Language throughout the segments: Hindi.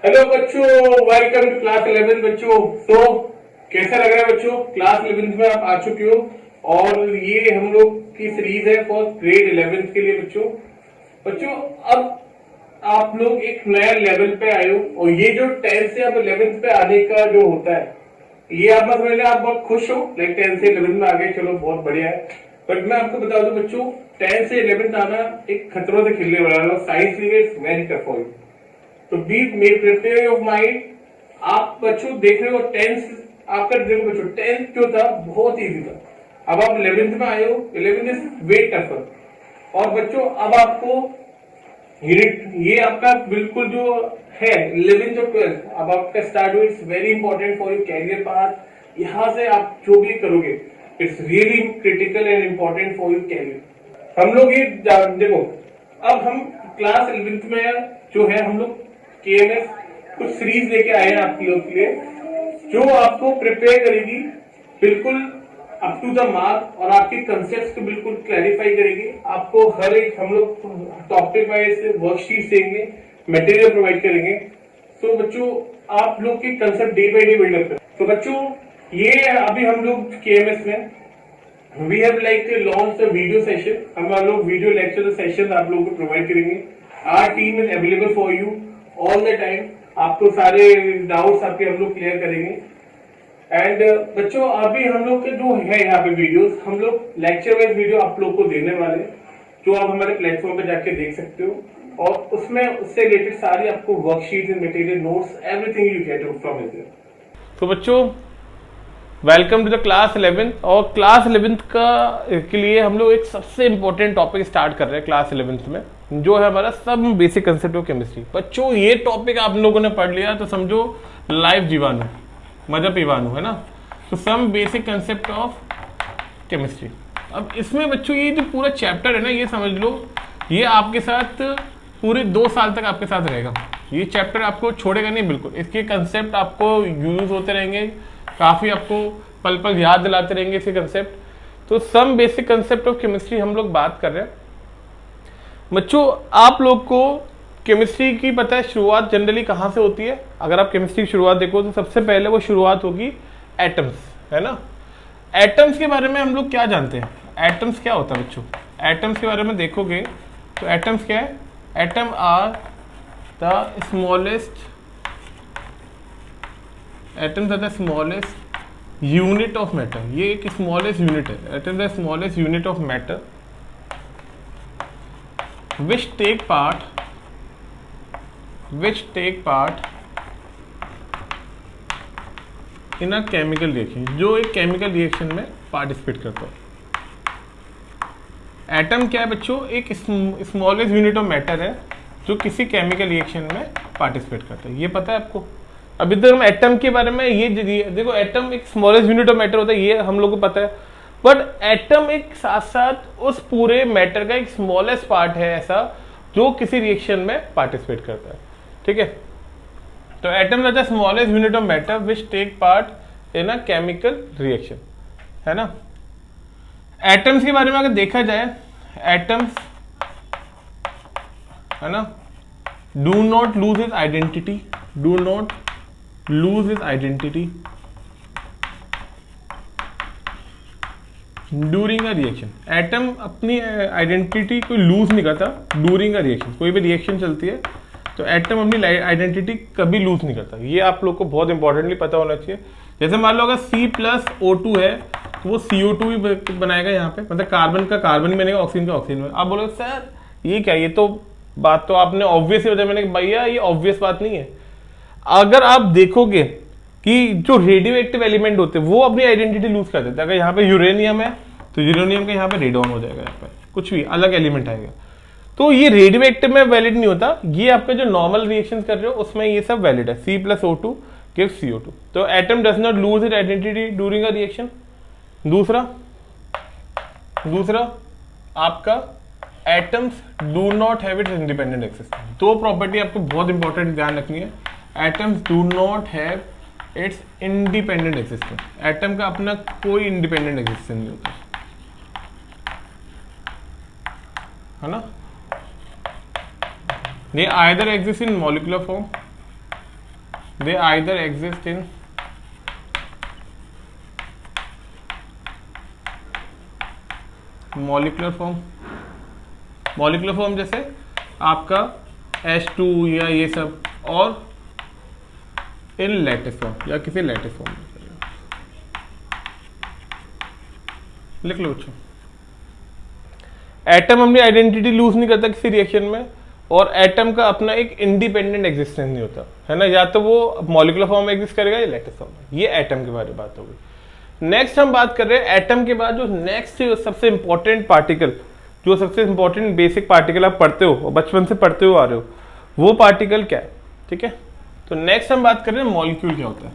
हेलो बच्चों, वेलकम टू क्लास 11 बच्चों। तो कैसा लग रहा है बच्चों? क्लास 11 में आप आ चुके हो और ये हम लोग की सीरीज है फॉर ग्रेड 11 के लिए बच्चों। बच्चों अब आप लोग एक नया लेवल पे आए हो और ये जो 10 से अब 11 पे आने का जो होता है, ये आप मत समझना आप बहुत खुश हो लाइक 10 से 11 में आ गए, चलो बहुत बढ़िया है। बट मैं आपको बता दूं बच्चों, 10 से 11 आना एक खतरों से खिलने वाला है। Science is very tough for you, तो be make prepare your mind. आप बच्चों देख रहे हो 10th, आपका देखो बच्चों 10th जो था बहुत इजी था। अब आप 11th में आए हो, 11th इज वे टफर। और बच्चों अब आपको ये आपका बिल्कुल जो है 11th और 12th अब आपका स्टार्ट हो। It's very important for your career path. यहां से आप जो भी करोगे it's really critical and important for your career. हम लोग ये देखो, अब हम क्लास 11th में जो है हम लोग केएमएस कुछ सीरीज लेके आए हैं आपके लोग के लिए, जो आपको प्रिपेयर करेगी बिल्कुल अप टू द मार्क और आपके कंसेप्ट को बिल्कुल क्लैरिफाई करेगी। आपको हर एक हम लोग टॉपिक वाइज वर्कशीट देंगे, मटेरियल प्रोवाइड करेंगे। तो बच्चों आप लोग के concept day by day buildup करें। तो बच्चों ये अभी हम लोग केएमएस में we have like launch video session. हम लोग वीडियो लेक्चर सेशन आप लोगों को प्रोवाइड करेंगे। Our team is available for you all the time. आपको सारे डाउट्स आपके हम लोग क्लियर करेंगे। एंड बच्चों अभी हम लोग के जो है यहाँ पे वीडियोस, हम लोग लेक्चर वाइज वीडियो आप लोग को देने वाले हैं, जो आप हमारे प्लेटफॉर्म पे जाके देख सकते हो। और उसमें उससे रिलेटेड सारी आपको worksheet and material notes everything you get from here. तो बच्चों वेलकम टू द क्लास 11। और क्लास 11 के लिए हम लोग एक सबसे इंपॉर्टेंट टॉपिक स्टार्ट कर रहे हैं क्लास 11 में, जो है हमारा सब बेसिक कंसेप्ट ऑफ केमिस्ट्री। बच्चों ये टॉपिक आप लोगों ने पढ़ लिया तो समझो लाइव जीवाणु मजा पीवाणु है ना। तो some basic concept of chemistry. अब इसमें बच्चों ये जो पूरा चैप्टर है ना, ये समझ लो ये आपके साथ पूरे 2 साल तक आपके साथ रहेगा। ये चैप्टर आपको छोड़ेगा नहीं बिल्कुल। इसके कंसेप्ट आपको यूज होते रहेंगे, काफ़ी आपको पल पल याद दिलाते रहेंगे इसके कंसेप्ट। तो some basic concept of chemistry हम लोग बात कर रहे हैं बच्चों। आप लोग को केमिस्ट्री की पता है शुरुआत जनरली कहाँ से होती है? अगर आप केमिस्ट्री की शुरुआत देखो तो सबसे पहले वो शुरुआत होगी एटम्स, है ना। एटम्स के बारे में हम लोग क्या जानते हैं? एटम्स क्या होता है बच्चों? एटम्स के बारे में देखोगे तो एटम्स क्या है? Atom are the smallest atoms are the smallest unit of matter. ये एक स्मॉलेस्ट यूनिट है। Atom the smallest unit of matter which take part in a chemical reaction, जो एक केमिकल रिएक्शन में पार्टिसिपेट करता है। एटम क्या है बच्चों? एक स्मॉलेस्ट यूनिट ऑफ मैटर है जो किसी केमिकल रिएक्शन में पार्टिसिपेट करता है। ये पता है आपको? अभी तक हम एटम के बारे में ये देखो, एटम एक स्मॉलेस्ट यूनिट ऑफ मैटर होता है, ये हम लोग को पता है। बट एटम एक साथ साथ उस पूरे मैटर का एक स्मॉलेस्ट पार्ट है ऐसा जो किसी रिएक्शन में पार्टिसिपेट करता है, ठीक है। तो atom is the smallest unit of matter which take part in a chemical reaction, है ना। एटम्स के बारे में अगर देखा जाए, एटम्स है ना, do not lose his identity, do not lose his identity during a reaction. Atom अपनी आइडेंटिटी को लूज नहीं करता ड्यूरिंग अ रिएक्शन। कोई भी रिएक्शन चलती है तो एटम अपनी आइडेंटिटी कभी लूज नहीं करता। ये आप लोग को बहुत इंपॉर्टेंटली पता होना चाहिए। जैसे मान लो अगर C+O2 है तो वो CO2 भी बनाएगा यहाँ पे, मतलब कार्बन का कार्बन भी बनेगा, ऑक्सीजन का ऑक्सीजन बनेगा। आप बोलोगे सर ये क्या, ये तो बात तो आपने ऑब्वियस ही बताया। मैंने भैया ये ऑब्वियस बात नहीं है। अगर आप देखोगे कि जो रेडियो एक्टिव एलिमेंट होते हैं वो अपनी आइडेंटिटी लूज कर देते हैं। अगर यहाँ पे यूरेनियम है तो यूरेनियम का यहाँ पे रेड ऑन हो जाएगा, यहाँ पे कुछ भी अलग एलिमेंट आएगा। तो ये रेडियो एक्टिव में वैलिड नहीं होता। ये आपका जो नॉर्मल रिएक्शन कर रहे हो उसमें ये सब वैलिड है। C+O2 gives CO2। तो atom does not lose it identity during a reaction. दूसरा आपका atoms do not have it's independent existence. दो प्रॉपर्टी आपको बहुत इंपॉर्टेंट ध्यान रखनी है। Atoms do not have it's independent existence. Atom का अपना कोई इंडिपेंडेंट एग्जिस्टेंस नहीं होता, है ना। ये either exist in molecular form they either exist in molecular form, molecular form जैसे आपका H2 या ये सब, और इन लैटिस फॉर्म या किसी लैटिस फॉर्म में लिख लो बच्चों। एटम अपनी आइडेंटिटी लूज नहीं करता किसी रिएक्शन में, और एटम का अपना एक इंडिपेंडेंट एग्जिस्टेंस नहीं होता है ना, या तो वो मॉलिक्यूलर फॉर्म में एग्जिस्ट करेगा या लैटिस फॉर्म में। ये एटम के बारे में बात होगी। नेक्स्ट हम बात कर रहे हैं एटम के बाद जो नेक्स्ट सबसे इंपॉर्टेंट पार्टिकल, जो सबसे इंपॉर्टेंट बेसिक पार्टिकल आप पढ़ते हो और बचपन से पढ़ते हो आ रहे हो, वो पार्टिकल क्या है, ठीक है। तो नेक्स्ट हम बात कर रहे हैं मॉलिक्यूल क्या होता है।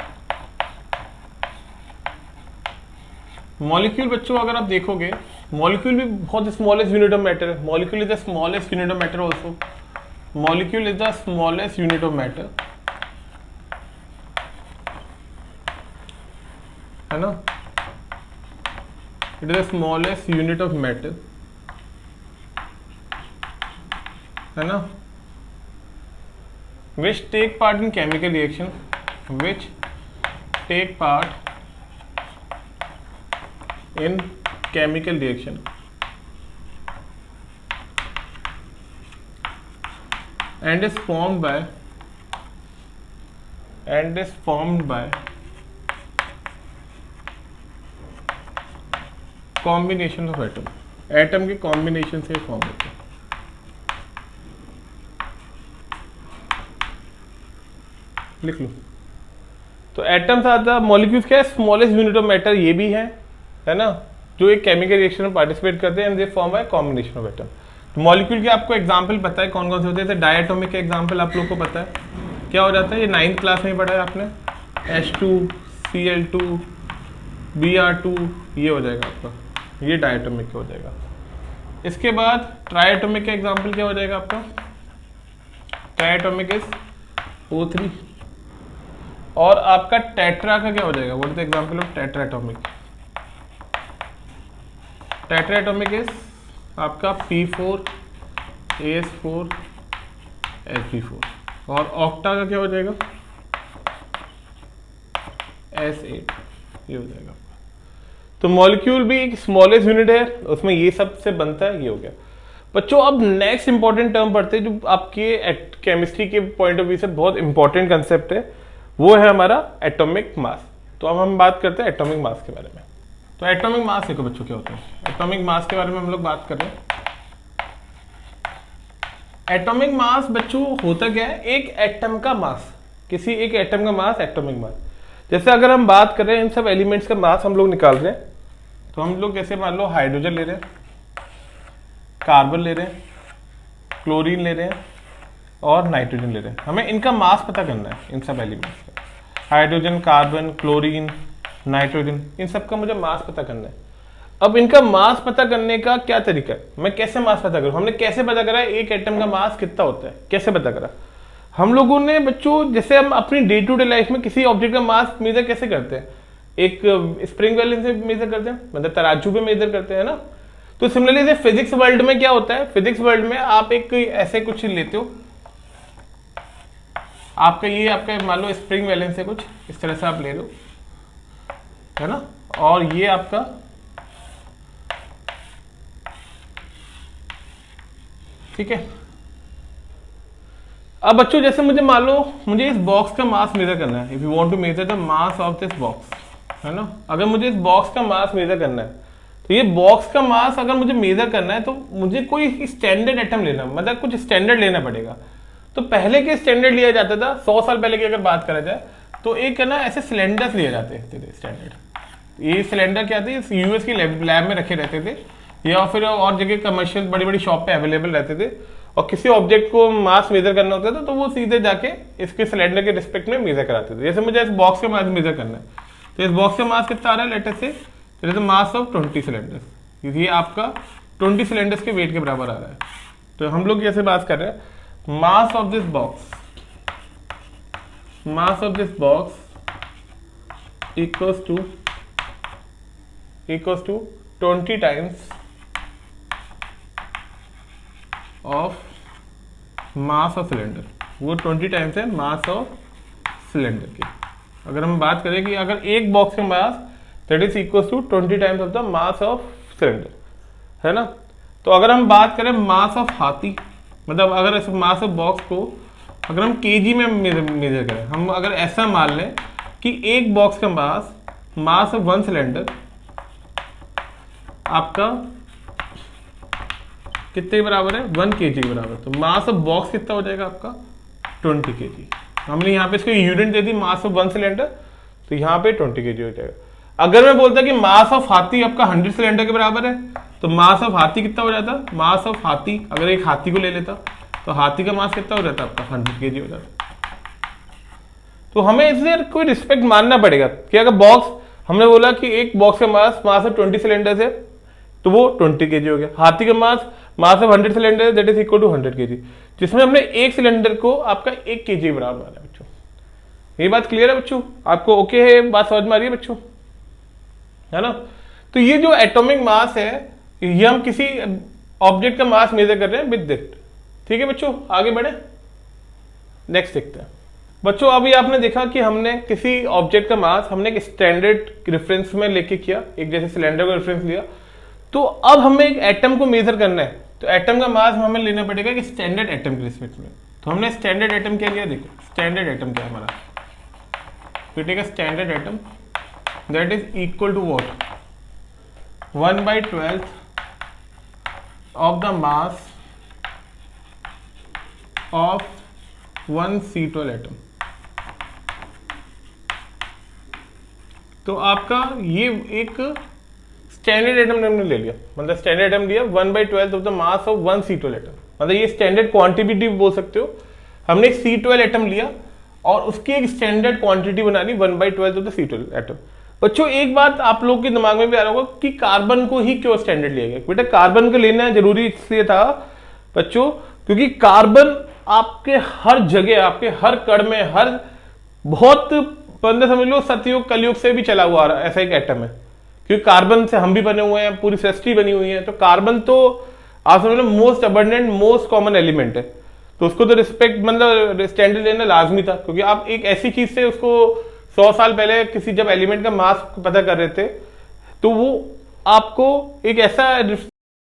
मॉलिक्यूल बच्चों अगर आप देखोगे, मॉलिक्यूल भी बहुत स्मॉलेस्ट यूनिट ऑफ मैटर है। Molecule is the smallest unit of matter also. Molecule is the smallest unit of matter, है ना। It is the smallest unit of matter, है ना, which take part in chemical reaction, which take part in chemical reaction and is formed by combination of atom, atom के कॉम्बिनेशन से फॉर्म होते हैं। लिख लो। तो एटम्स आता, मॉलिक्यूल्स क्या है, स्मॉलेस्ट यूनिट ऑफ मैटर ये भी है ना, जो एक केमिकल रिएक्शन में पार्टिसिपेट करते हैं and they form by combination of atom. तो मॉलिक्यूल के आपको एग्जांपल पता है कौन कौन से होते हैं। डायटोमिक के एग्जांपल आप लोग को पता है क्या हो जाता है, ये 9th क्लास में पढ़ा है आपने, H2 Cl2 Br2, ये हो जाएगा आपका, ये डायटोमिक का हो जाएगा। इसके बाद ट्राइएटोमिक का एग्जाम्पल क्या हो जाएगा आपका, ट्राइएटोमिक इज O3। और आपका टेट्रा का क्या हो जाएगा, what is the example of tetratomic. Tetratomic is आपका P4 AS4 Sp4। और ऑक्टा का क्या हो जाएगा, S8, ये हो जाएगा। तो मॉलिक्यूल भी एक स्मॉलेस्ट यूनिट है, उसमें ये सब से बनता है, ये हो गया बच्चों। अब नेक्स्ट इंपॉर्टेंट टर्म पढ़ते हैं जो आपके केमिस्ट्री के पॉइंट ऑफ व्यू से बहुत इंपॉर्टेंट कंसेप्ट है, वो है हमारा एटॉमिक मास। तो अब हम बात करते हैं एटॉमिक मास के बारे में। तो एटॉमिक मास देखो बच्चों क्या होता है। एटॉमिक मास के बारे में हम लोग बात कर रहे हैं। एटॉमिक मास बच्चों होता क्या है, एक एटम का मास, किसी एक एटम का मास एटॉमिक मास। जैसे अगर हम बात कर रहे हैं इन सब एलिमेंट्स का मास हम लोग निकाल रहे हैं, तो हम लोग जैसे मान लो हाइड्रोजन ले रहे हैं, कार्बन ले रहे हैं, क्लोरीन ले रहे हैं और नाइट्रोजन ले रहे हैं। हमें इनका मास पता करना है, इन सब एलिमेंट्स का, हाइड्रोजन, कार्बन, क्लोरीन, नाइट्रोजन, इन सब का मुझे मास पता करना है। अब इनका मास पता करने का क्या तरीका है, मैं कैसे मास पता करूं, हमने कैसे पता करा एक एटम का मास कितना होता है, कैसे पता करा हम लोगों ने बच्चों। जैसे हम अपनी डे टू डे लाइफ में किसी ऑब्जेक्ट का मास मेजर कैसे करते हैं, एक स्प्रिंग बैलेंस से मेजर करते हैं, मतलब तराजू पे मेजर करते हैं ना। तो सिमिलरली फिजिक्स वर्ल्ड में क्या होता है, फिजिक्स वर्ल्ड में आप एक ऐसे कुछ लेते हो, आपका ये आपका मान लो स्प्रिंग बैलेंस है कुछ इस तरह से आप ले लो, है ना, और ये आपका ठीक है। अब बच्चों जैसे मुझे मान लो मुझे इस बॉक्स का मास मेजर करना है, if you want to measure the mass of this box, है ना। अगर मुझे इस बॉक्स का मास मेजर करना है, तो ये बॉक्स का मास अगर मुझे मेजर करना है तो मुझे कोई स्टैंडर्ड एटम लेना, मतलब कुछ स्टैंडर्ड लेना पड़ेगा। तो पहले के स्टैंडर्ड लिया जाता था, 100 साल पहले की अगर बात करा जाए तो एक है ना ऐसे सिलेंडर्स लिए जाते थे स्टैंडर्ड। ये सिलेंडर क्या थे, यूएस की लैब में रखे रहते थे या फिर और जगह कमर्शियल बड़ी बड़ी शॉप पे अवेलेबल रहते थे। और किसी ऑब्जेक्ट को मास मेजर करना होता था तो वो सीधे जाके इसके सिलेंडर के रिस्पेक्ट में मेजर कराते थे। जैसे मुझे इस बॉक्स का मास मेजर करना है, तो इस बॉक्स का मास कितना आ रहा है, लेट अस से जैसे मास ऑफ 20 सिलेंडर्स, ये आपका 20 सिलेंडर्स के वेट के बराबर आ रहा है। तो हम लोग जैसे बात कर रहे हैं mass of this box equals to 20 times of mass of cylinder. वो 20 टाइम्स है मास ऑफ सिलेंडर की। अगर हम बात करें कि अगर एक बॉक्स का mass that is equal to 20 times of the mass of cylinder, है ना। तो अगर हम बात करें मास ऑफ हाथी, मतलब अगर इस मास ऑफ बॉक्स को अगर हम केजी में मेजर करें, हम अगर ऐसा मान लें कि एक बॉक्स का मास ऑफ वन सिलेंडर आपका कितने के बराबर है, 1 kg के बराबर। तो मास ऑफ बॉक्स कितना हो जाएगा आपका 20 kg। हमने यहाँ पे इसको unit they the mass of one cylinder, तो यहाँ पे 20 kg हो जाएगा। अगर मैं बोलता कि मास ऑफ हाथी आपका 100 सिलेंडर के बराबर है, तो मास ऑफ हाथी कितना हो जाता, मास ऑफ हाथी अगर एक हाथी को ले लेता तो हाथी का मास कितना हो जाता आपका 100 kg हो जाता। तो हमें इसलिए कोई रिस्पेक्ट मानना पड़ेगा कि अगर बॉक्स हमने बोला कि एक बॉक्स का मास ऑफ 20 सिलेंडर है तो वो 20 kg हो गया। हाथी का mass of 100 cylinder that is equal to 100 kg, जिसमें हमने एक सिलेंडर को आपका 1 kg बराबर माना बच्चों। ये बात क्लियर है बच्चों, आपको ओके है, बात समझ में आ रही है बच्चों, है ना। तो ये जो एटॉमिक मास है ये हम किसी ऑब्जेक्ट का मास मेजर कर रहे हैं विद दिट। ठीक है बच्चों, आगे बढ़े, नेक्स्ट देखते हैं बच्चों। अभी आपने देखा कि हमने किसी ऑब्जेक्ट का मास हमने एक स्टैंडर्ड रेफरेंस में लेके किया, एक जैसे सिलेंडर का रेफरेंस लिया। तो अब हमें एक एटम को मेजर करना है, तो एटम का मास हमें लेना पड़ेगा कि स्टैंडर्ड एटम के रिस्पेक्ट में। तो हमने स्टैंडर्ड एटम क्या लिया, देखो स्टैंडर्ड एटम क्या है हमारा, तो take standard atom that is equal to what 1/12 of the mass of 1 C12 atom. तो आपका ये एक स्टैंडर्ड एटम हमने ले लिया, मतलब स्टैंडर्ड एटम लिया 1/12 of the mass of 1 C12 atom, मतलब ये स्टैंडर्ड क्वांटिटी बोल सकते हो। हमने एक C12 एटम लिया और उसकी एक स्टैंडर्ड क्वांटिटी बना ली 1/12 ऑफ द C12 एटम। बच्चों एक बात आप लोग के दिमाग में भी आ रहा होगा कि कार्बन को ही क्यों स्टैंडर्ड लिया गया। बेटा कार्बन को लेना जरूरी इसलिए था बच्चों क्योंकि कार्बन आपके हर जगह, आपके हर कण में, हर बहुत बंदे समझ लो सतयुग कलयुग से भी चला हुआ आ रहा ऐसा एक एटम है, क्योंकि कार्बन से हम भी बने हुए हैं, पूरी सृष्टि बनी हुई है। तो कार्बन तो आप समझ लो most abundant most common element है, तो उसको तो रिस्पेक्ट मतलब स्टैंडर्ड लेना लाजमी था, क्योंकि आप एक ऐसी चीज से उसको 100 साल पहले किसी जब एलिमेंट का मास पता कर रहे थे तो वो आपको एक ऐसा